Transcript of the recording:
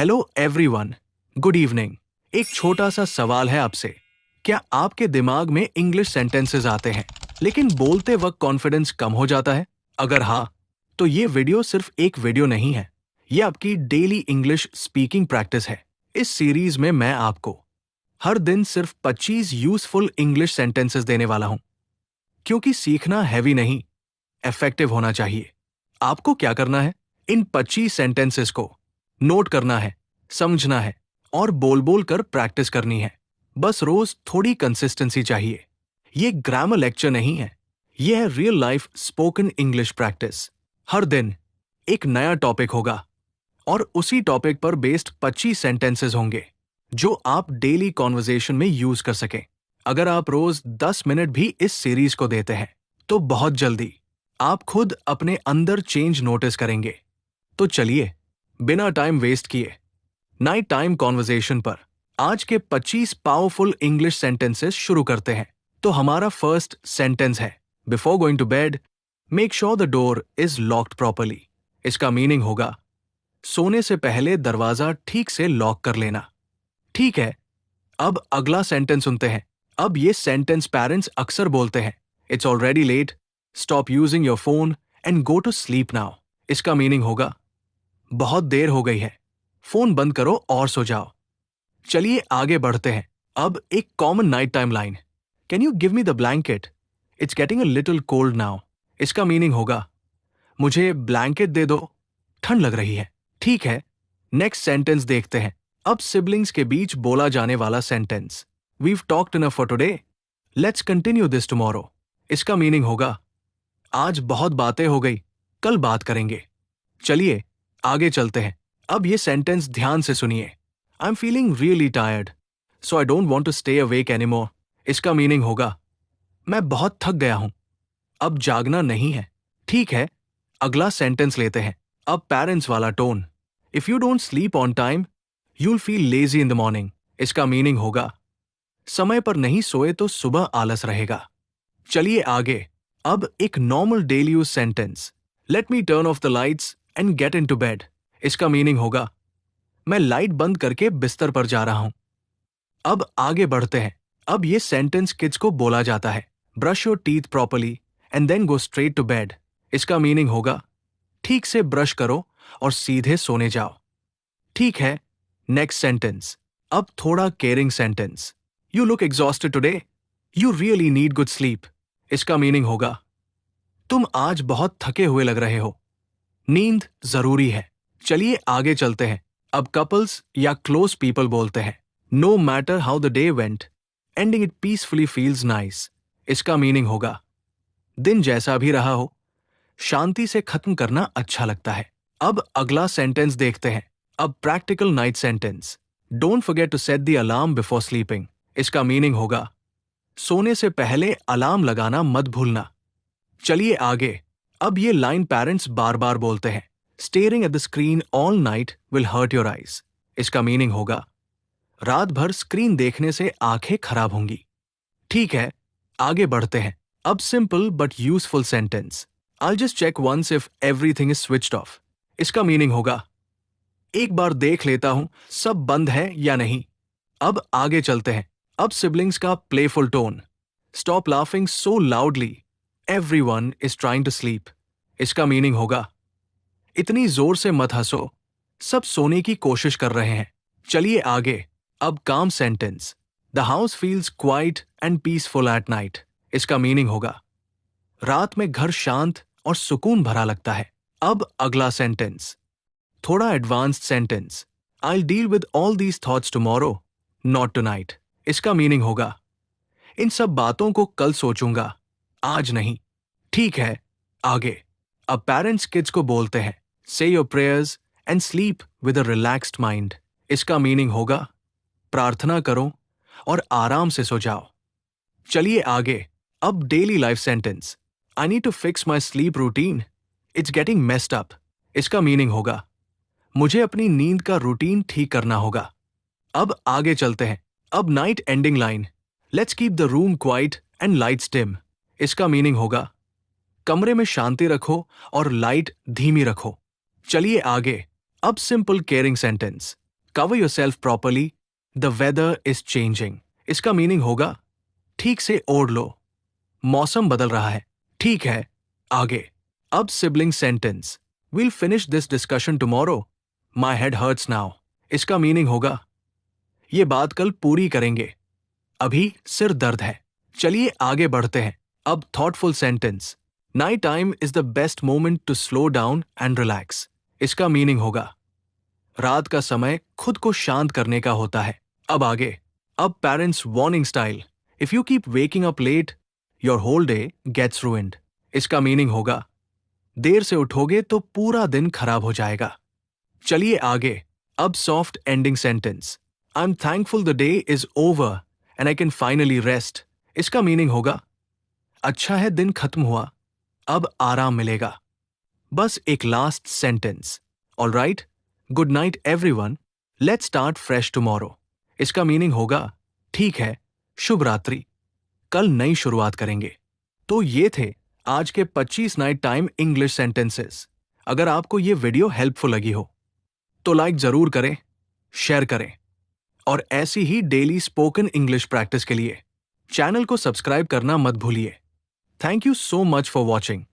Hello everyone, good evening. एक छोटा सा सवाल है आपसे। क्या आपके दिमाग में इंग्लिश सेंटेंसेस आते हैं लेकिन बोलते वक्त कॉन्फिडेंस कम हो जाता है? अगर हाँ, तो ये वीडियो सिर्फ एक वीडियो नहीं है, ये आपकी डेली इंग्लिश स्पीकिंग प्रैक्टिस है। इस सीरीज में मैं आपको हर दिन सिर्फ 25 यूजफुल इंग्लिश सेंटेंसेस देने वाला हूं, क्योंकि सीखना हैवी नहीं, इफेक्टिव होना चाहिए। आपको क्या करना है? इन 25 सेंटेंसेस को नोट करना है, समझना है और बोल बोल कर प्रैक्टिस करनी है। बस रोज थोड़ी कंसिस्टेंसी चाहिए। ये ग्रामर लेक्चर नहीं है, ये है real life spoken English practice. हर दिन एक नया टॉपिक होगा और उसी टॉपिक पर बेस्ड 25 सेंटेंसेस होंगे जो आप डेली कॉन्वर्सेशन में यूज कर सकें। अगर आप रोज 10 मिनट भी इस सीरीज को देते हैं तो बहुत जल्दी आप खुद अपने अंदर चेंज नोटिस करेंगे। तो चलिए बिना टाइम वेस्ट किए नाइट टाइम कॉन्वर्सेशन पर आज के 25 पावरफुल इंग्लिश सेंटेंसेस शुरू करते हैं। तो हमारा फर्स्ट सेंटेंस है, before going to bed make sure the door is locked properly. इसका मीनिंग होगा सोने से पहले दरवाजा ठीक से लॉक कर लेना। ठीक है, अब अगला सेंटेंस सुनते हैं। अब ये सेंटेंस पेरेंट्स अक्सर बोलते हैं, it's already late, stop using your phone and go to sleep now. इसका मीनिंग होगा बहुत देर हो गई है, फोन बंद करो और सो जाओ। चलिए आगे बढ़ते हैं। अब एक common night time line, can you give me the blanket, it's getting a little cold now. इसका मीनिंग होगा मुझे ब्लैंकेट दे दो, ठंड लग रही है। ठीक है, नेक्स्ट सेंटेंस देखते हैं। अब सिबलिंग्स के बीच बोला जाने वाला sentence, we've talked enough for today, let's continue this tomorrow. इसका मीनिंग होगा आज बहुत बातें हो गई, कल बात करेंगे। चलिए आगे चलते हैं। अब ये सेंटेंस ध्यान से सुनिए। I am feeling really tired, so I don't want to stay awake anymore. इसका मीनिंग होगा मैं बहुत थक गया हूं, अब जागना नहीं है। ठीक है, अगला सेंटेंस लेते हैं। अब पेरेंट्स वाला tone, if you don't sleep on time you'll feel lazy in the morning. इसका मीनिंग होगा समय पर नहीं सोए तो सुबह आलस रहेगा। चलिए आगे। अब एक normal daily use sentence, let me turn off the lights and get into bed. इसका मीनिंग होगा मैं लाइट बंद करके बिस्तर पर जा रहा हूं। अब आगे बढ़ते हैं। अब ये सेंटेंस किड्स को बोला जाता है, brush your teeth properly and then go straight to bed. इसका मीनिंग होगा ठीक से ब्रश करो और सीधे सोने जाओ। ठीक है, नेक्स्ट सेंटेंस। अब थोड़ा caring sentence, you look exhausted today, you really need good sleep. इसका मीनिंग होगा तुम आज बहुत थके हुए लग रहे हो, नींद जरूरी है। चलिए आगे चलते हैं। अब कपल्स या क्लोज पीपल बोलते हैं, no matter how the day went, ending it peacefully feels nice. इसका मीनिंग होगा दिन जैसा भी रहा हो, शांति से खत्म करना अच्छा लगता है। अब अगला सेंटेंस देखते हैं। अब practical night sentence, don't forget to set the alarm before sleeping. इसका मीनिंग होगा सोने से पहले अलार्म लगाना मत भूलना। चलिए आगे। अब ये लाइन पेरेंट्स बार बार बोलते हैं, staring at the screen all night will hurt your eyes. इसका मीनिंग होगा रात भर स्क्रीन देखने से आंखें खराब होंगी। ठीक है, आगे बढ़ते हैं। अब simple but useful sentence, I just check once if everything is switched off. इसका मीनिंग होगा एक बार देख लेता हूं सब बंद है या नहीं। अब आगे चलते हैं। अब सिबलिंग्स का playful tone, stop laughing so loudly, everyone is trying to sleep. इसका मीनिंग होगा इतनी जोर से मत हंसो, सब सोने की कोशिश कर रहे हैं। चलिए आगे। अब काम sentence, the house feels quiet and peaceful at night. इसका मीनिंग होगा रात में घर शांत और सुकून भरा लगता है। अब अगला सेंटेंस, थोड़ा advanced sentence, I will deal with all these thoughts tomorrow not tonight. इसका मीनिंग होगा इन सब बातों को कल सोचूंगा, आज नहीं। ठीक है, आगे। अब पेरेंट्स किड्स को बोलते हैं, से your prayers and sleep with a relaxed mind. इसका मीनिंग होगा प्रार्थना करो और आराम से सो जाओ। चलिए आगे। अब daily life sentence, I need to fix my sleep routine, it's getting messed up. इसका मीनिंग होगा मुझे अपनी नींद का रूटीन ठीक करना होगा। अब आगे चलते हैं। अब night ending line, let's keep the room quiet and lights dim. इसका मीनिंग होगा कमरे में शांति रखो और लाइट धीमी रखो। चलिए आगे। अब simple caring sentence, cover yourself properly, the weather is changing. इसका मीनिंग होगा ठीक से ओढ़ लो, मौसम बदल रहा है। ठीक है, आगे। अब sibling sentence. We'll finish this discussion tomorrow, my head hurts now. इसका मीनिंग होगा ये बात कल पूरी करेंगे, अभी सिर दर्द है। चलिए आगे बढ़ते हैं। अब thoughtful sentence. Night time is the best moment to slow down and relax. इसका मीनिंग होगा रात का समय खुद को शांत करने का होता है। अब आगे। अब parents warning style. If you keep waking up late, your whole day gets ruined. इसका मीनिंग होगा देर से उठोगे तो पूरा दिन खराब हो जाएगा। चलिए आगे। अब soft ending sentence. I am thankful the day is over and I can finally rest. इसका मीनिंग होगा अच्छा है दिन खत्म हुआ, अब आराम मिलेगा। बस एक last sentence. Alright, good night everyone, let's start fresh tomorrow. इसका मीनिंग होगा ठीक है, शुभ रात्रि, कल नई शुरुआत करेंगे। तो ये थे आज के 25 नाइट टाइम इंग्लिश सेंटेंसेस। अगर आपको ये वीडियो हेल्पफुल लगी हो तो लाइक जरूर करें, शेयर करें और ऐसी ही डेली स्पोकन इंग्लिश प्रैक्टिस के लिए चैनल को सब्सक्राइब करना मत भूलिए। Thank you so much for watching.